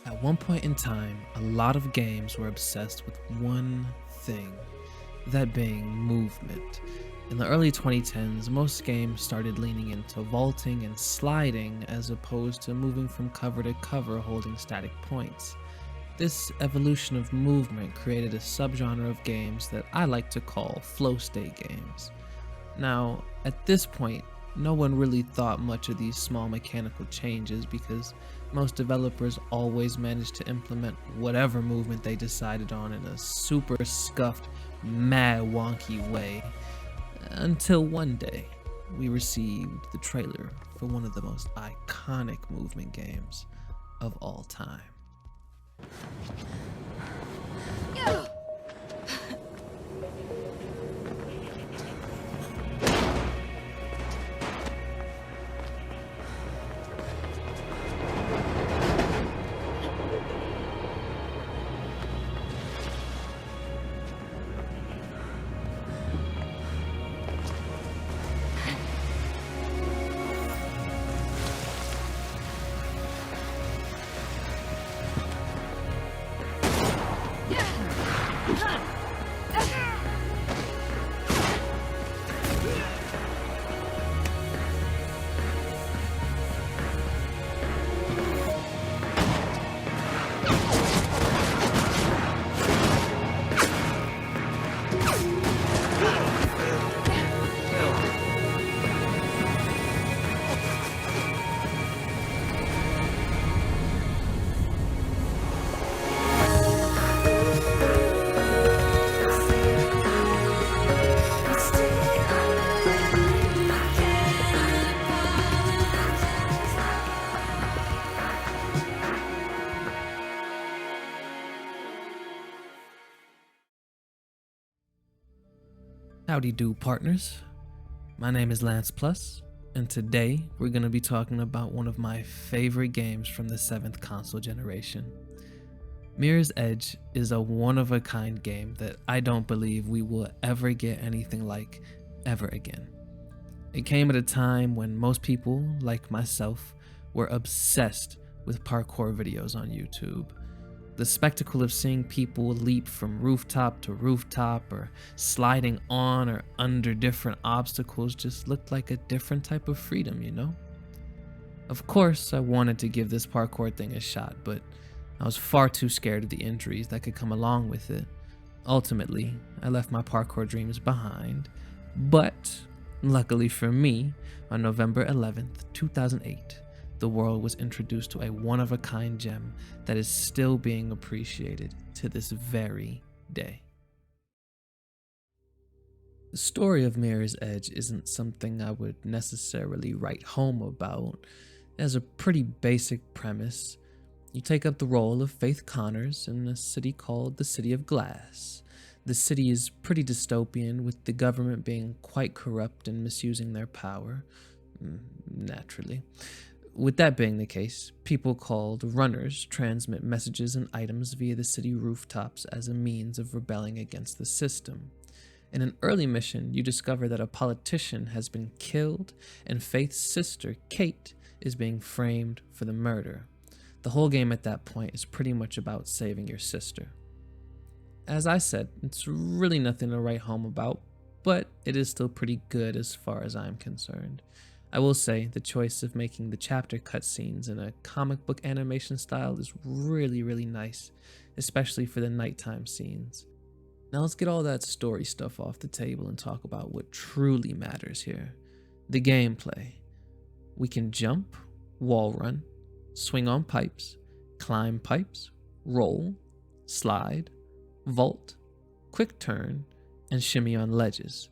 At one point in time, a lot of games were obsessed with one thing, that being movement. In the early 2010s, most games started leaning into vaulting and sliding as opposed to moving from cover to cover holding static points. This evolution of movement created a subgenre of games that I like to call flow state games. Now, at this point, no one really thought much of these small mechanical changes because most developers always managed to implement whatever movement they decided on in a super scuffed, mad wonky way. Until one day, we received the trailer for one of the most iconic movement games of all time. Howdy do, partners. My name is Lance Plus, and today we're going to be talking about one of my favorite games from the 7th console generation. Mirror's Edge is a one-of-a-kind game that I don't believe we will ever get anything like ever again. It came at a time when most people, like myself, were obsessed with parkour videos on YouTube. The spectacle of seeing people leap from rooftop to rooftop or sliding on or under different obstacles just looked like a different type of freedom, you know? Of course, I wanted to give this parkour thing a shot, but I was far too scared of the injuries that could come along with it. Ultimately, I left my parkour dreams behind, but luckily for me, on November 11th, 2008, the world was introduced to a one-of-a-kind gem that is still being appreciated to this very day. The story of Mirror's Edge isn't something I would necessarily write home about. It has a pretty basic premise. You take up the role of Faith Connors in a city called the City of Glass. The city is pretty dystopian, with the government being quite corrupt and misusing their power. Naturally. With that being the case, people called runners transmit messages and items via the city rooftops as a means of rebelling against the system. In an early mission, you discover that a politician has been killed and Faith's sister, Kate, is being framed for the murder. The whole game at that point is pretty much about saving your sister. As I said, it's really nothing to write home about, but it is still pretty good as far as I'm concerned. I will say the choice of making the chapter cutscenes in a comic book animation style is really nice, especially for the nighttime scenes. Now let's get all that story stuff off the table and talk about what truly matters here. The gameplay. We can jump, wall run, swing on pipes, climb pipes, roll, slide, vault, quick turn, and shimmy on ledges.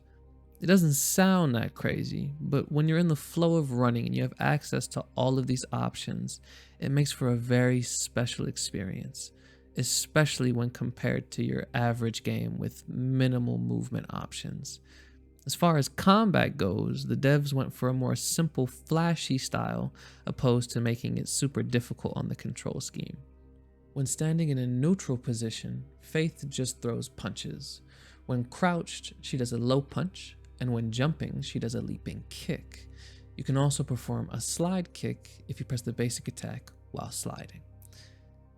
It doesn't sound that crazy, but when you're in the flow of running and you have access to all of these options, it makes for a very special experience, especially when compared to your average game with minimal movement options. As far as combat goes, the devs went for a more simple, flashy style opposed to making it super difficult on the control scheme. When standing in a neutral position, Faith just throws punches. When crouched, she does a low punch, and when jumping, she does a leaping kick. You can also perform a slide kick if you press the basic attack while sliding.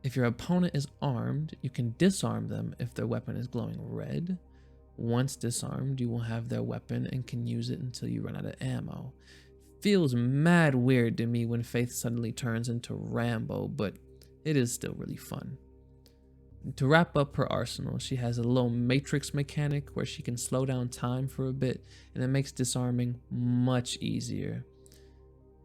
If your opponent is armed, you can disarm them if their weapon is glowing red. Once disarmed, you will have their weapon and can use it until you run out of ammo. Feels mad weird to me when Faith suddenly turns into Rambo, but it is still really fun. To wrap up her arsenal, she has a little matrix mechanic where she can slow down time for a bit, and it makes disarming much easier.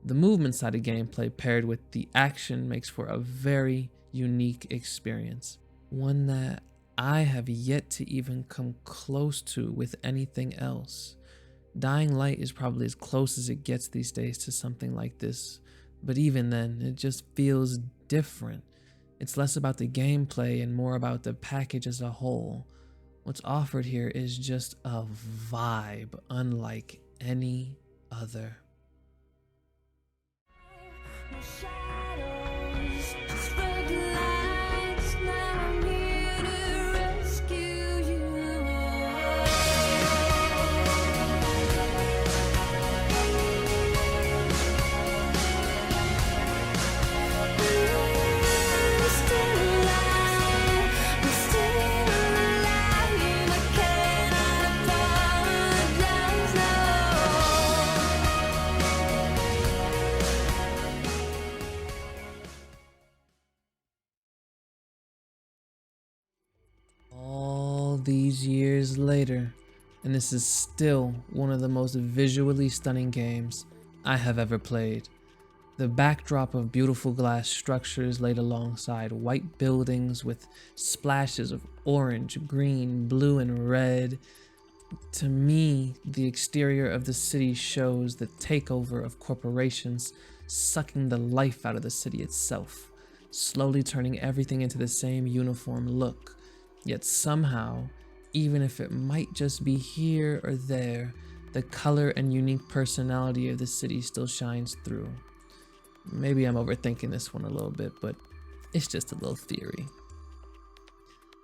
The movement side of gameplay paired with the action makes for a very unique experience, one that I have yet to even come close to with anything else. Dying Light is probably as close as it gets these days to something like this, but even then, it just feels different. It's less about the gameplay and more about the package as a whole. What's offered here is just a vibe unlike any other. All these years later, and this is still one of the most visually stunning games I have ever played. The backdrop of beautiful glass structures laid alongside white buildings with splashes of orange, green, blue, and red. To me, the exterior of the city shows the takeover of corporations sucking the life out of the city itself, slowly turning everything into the same uniform look. Yet somehow, even if it might just be here or there, the color and unique personality of the city still shines through. Maybe I'm overthinking this one a little bit, but it's just a little theory.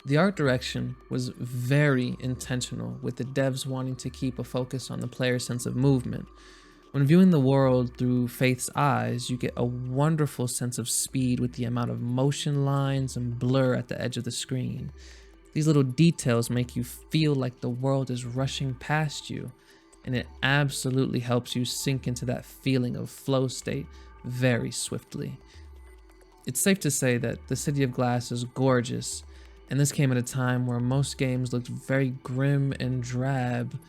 The art direction was very intentional, with the devs wanting to keep a focus on the player's sense of movement. When viewing the world through Faith's eyes, you get a wonderful sense of speed with the amount of motion lines and blur at the edge of the screen. These little details make you feel like the world is rushing past you, and it absolutely helps you sink into that feeling of flow state very swiftly. It's safe to say that the City of Glass is gorgeous, and this came at a time where most games looked very grim and drab.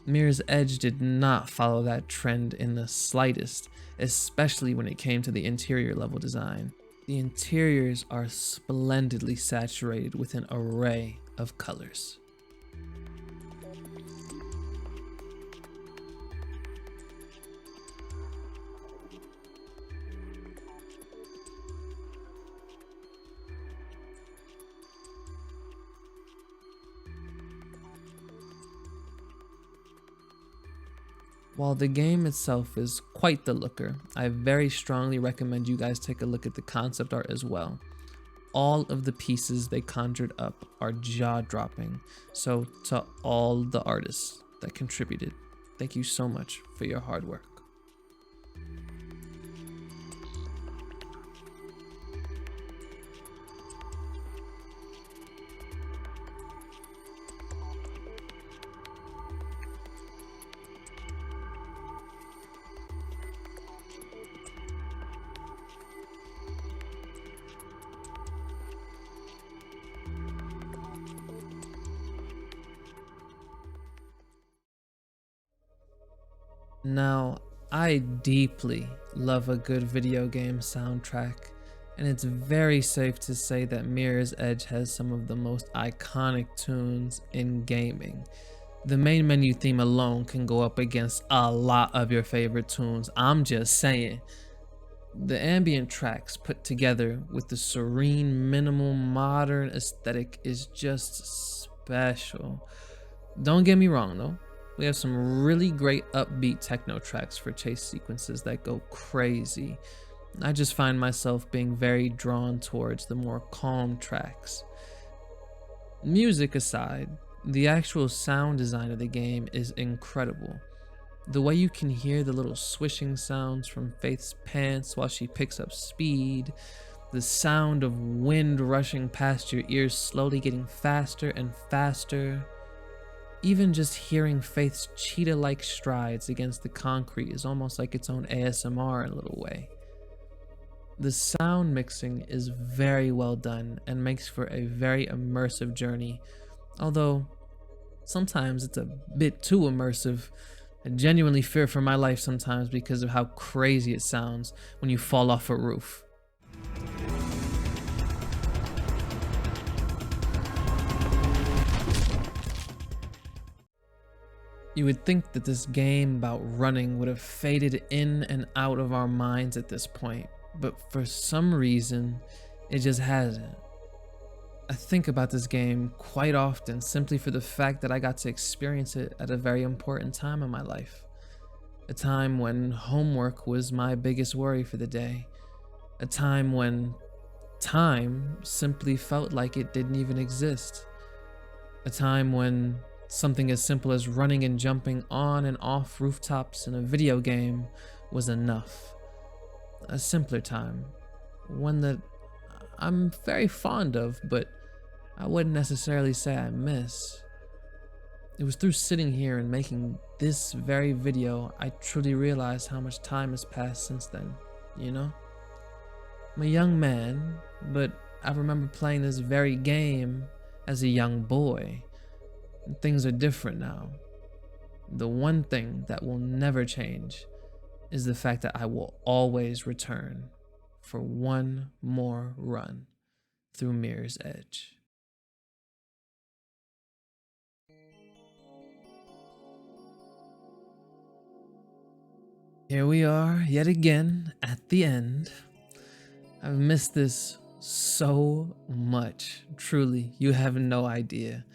Mirror's Edge did not follow that trend in the slightest, especially when it came to the interior level design. The interiors are splendidly saturated with an array of colors. While the game itself is quite the looker, I very strongly recommend you guys take a look at the concept art as well. All of the pieces they conjured up are jaw-dropping, so to all the artists that contributed, thank you so much for your hard work. Now, I deeply love a good video game soundtrack, and it's very safe to say that Mirror's Edge has some of the most iconic tunes in gaming. The main menu theme alone can go up against a lot of your favorite tunes, I'm just saying. The ambient tracks put together with the serene, minimal, modern aesthetic is just special. Don't get me wrong though. We have some really great upbeat techno tracks for chase sequences that go crazy. I just find myself being very drawn towards the more calm tracks. Music aside, the actual sound design of the game is incredible. The way you can hear the little swishing sounds from Faith's pants while she picks up speed, The sound of wind rushing past your ears, slowly getting faster and faster. Even just hearing Faith's cheetah-like strides against the concrete is almost like its own ASMR in a little way. The sound mixing is very well done and makes for a very immersive journey, although sometimes it's a bit too immersive. I genuinely fear for my life sometimes because of how crazy it sounds when you fall off a roof. You would think that this game about running would have faded in and out of our minds at this point, but for some reason, it just hasn't. I think about this game quite often simply for the fact that I got to experience it at a very important time in my life. A time when homework was my biggest worry for the day. A time when time simply felt like it didn't even exist. A time when something as simple as running and jumping on and off rooftops in a video game was enough. A simpler time, one that I'm very fond of, but I wouldn't necessarily say I miss. It was through sitting here and making this very video I truly realized how much time has passed since then, you know? I'm a young man, but I remember playing this very game as a young boy. And things are different now. The one thing that will never change is the fact that I will always return for one more run through Mirror's Edge. Here we are yet again at the end. I've missed this so much. Truly, you have no idea.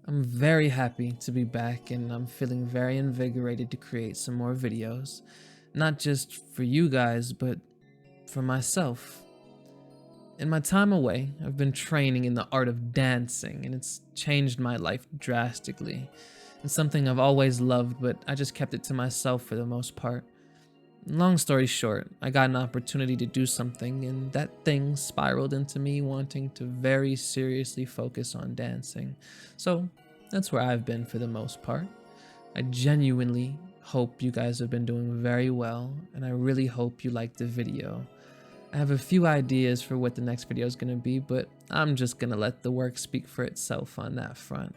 I'm very happy to be back, and I'm feeling very invigorated to create some more videos. Not just for you guys, but for myself. In my time away, I've been training in the art of dancing, and it's changed my life drastically. It's something I've always loved, but I just kept it to myself for the most part. Long story short, I got an opportunity to do something, and that thing spiraled into me wanting to very seriously focus on dancing. So that's where I've been for the most part. I genuinely hope you guys have been doing very well, and I really hope you liked the video. I have a few ideas for what the next video is going to be, but I'm just going to let the work speak for itself on that front.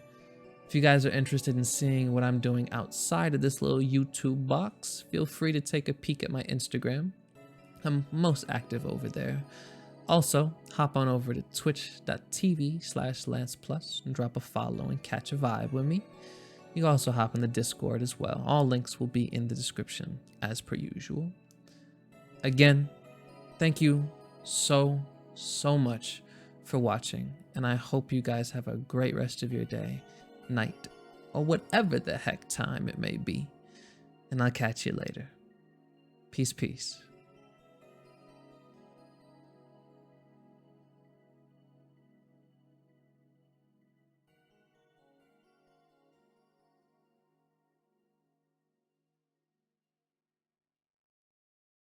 If you guys are interested in seeing what I'm doing outside of this little YouTube box, feel free to take a peek at my Instagram. I'm most active over there. Also, hop on over to twitch.tv/LancePlus and drop a follow and catch a vibe with me. You can also hop on the Discord as well. All links will be in the description as per usual. Again, thank you so much for watching, and I hope you guys have a great rest of your day, night, or whatever the heck time it may be. And I'll catch you later. Peace.